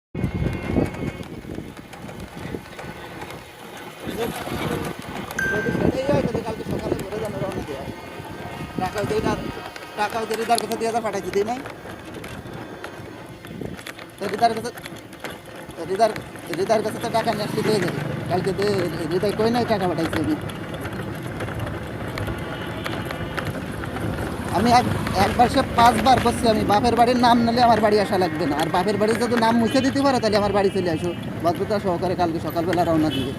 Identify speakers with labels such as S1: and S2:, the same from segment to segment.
S1: যদি সেটাই হয় তাহলে কালকে সকালে ভোরে যেন রওনা দেওয়া হয়। টাকা দিই না, টাকা ওই যে হৃদার কাছে 2,000 পাঠাইছি, দিই নাই? তো হৃদার হৃদার কাছে তো টাকা নিয়ে আসলে পেয়ে যাবে। কালকে তো হৃদয় কই নাই টাকা পাঠাইছি আমি। আমি একবার সে 5 বার বসছি, আমি বাপের বাড়ির নাম নিলে আমার বাড়ি আসা লাগবে না, আর বাপের বাড়ির যদি নাম মুছে দিতে পারো তাহলে আমার বাড়ি চলে আসো। ভদ্রতা সহকারে কালকে সকালবেলা রওনা দিবে।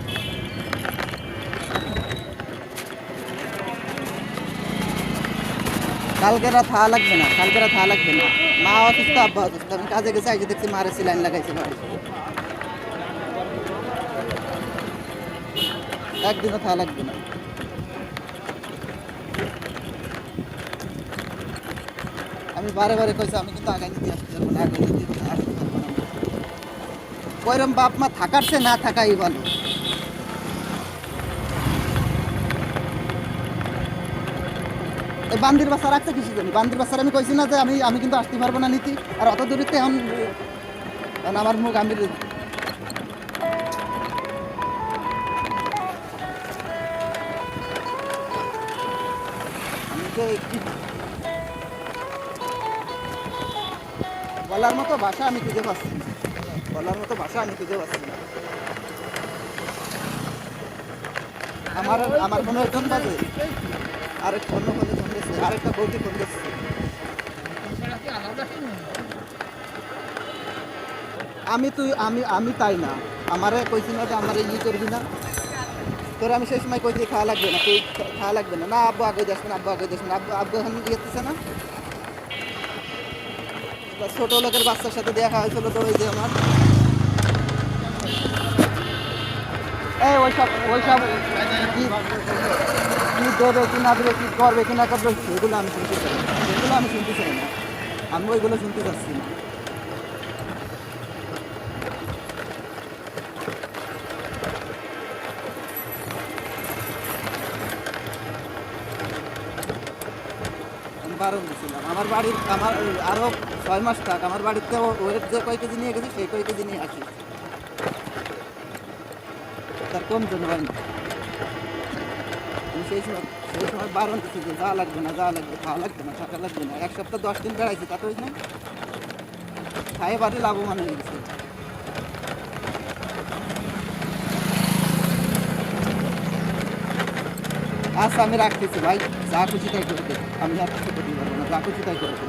S1: কালকে রাত থাকা লাগবে না, কালকে রাত থাকা লাগবে না। মা অসুস্থ, আব্বা অসুস্থ, আমি কাজে গেছি, আজকে দেখছি মারে সিলাইন লাগাইছে বাড়ি। একদিনও থাকা লাগবে না। আমি বারে বারে কইছি আমি কিন্তু আগাই নিতে আসতে পারবো না, আগাই নিতে আসতে পারবো না। ওইরকম বাপ মা থাকার চেয়ে না থাকাই ভালো। এই বান্দির বাচ্চা রাখছে কিছু জানি, বান্দির বাচ্চার আমি কইছি না যে আমি আমি কিন্তু আসতে পারবো না নীতি, আর অত দূরিতে এখন আমার মুখ আমি আমি যে বলার মতো ভাষা আমি খুঁজে পাচ্ছি না, বলার মতো ভাষা আমি খুঁজে পাচ্ছি না। আমার আমার কোনো একজন বাজে, আরেক অন্য ফোনে ফোন দিচ্ছে, আরেকটা বৌদি ফোন দিচ্ছে। আমি তাই না, আমারে কইছি না যে আমার ই করবি না, তোর আমি সেই সময় কইছি খাওয়া লাগবে না, তুই খাওয়া লাগবে না, না আব্বু আগে যাস না, আব্বু আগে যাস না, আব্বু আব্বু এখন দিতেছে না। ছোট লোকের বাচ্চার সাথে দেখা হয়েছিল তো ওই যে আমার এই ওইসব কি কি দেবে কি না দেবে, কি করবে কি না করবে, সেগুলো আমি শুনতে চাই না, সেগুলো আমি শুনতে চাই না, আমি ওইগুলো শুনতে চাচ্ছি না। আমি বারণ দিয়েছিলাম আমার বাড়ির, আমার আরও 6 মাস থাক আমার বাড়িতে, ওয়েট যে কয় কেজি নিয়ে গেছি সেই কয় কেজি নিয়ে আসি, তার কম জন্য হয় না। আমি সেই সময় বারণ দিচ্ছি যে যা লাগবে না, যা লাগবে খাওয়া লাগবে না, টাকা লাগবে না। 1 সপ্তাহ 10 দিন বেড়াইছি, তা তো হয়েছে না, খাইয়ে বাড়ি লাভবান হয়ে গেছে। আচ্ছা আমি রাখতেছি ভাই, যা খুশি তাই করে দে, আমি আর কিছু করতে পারবো না, যা খুশি তাই করে দে।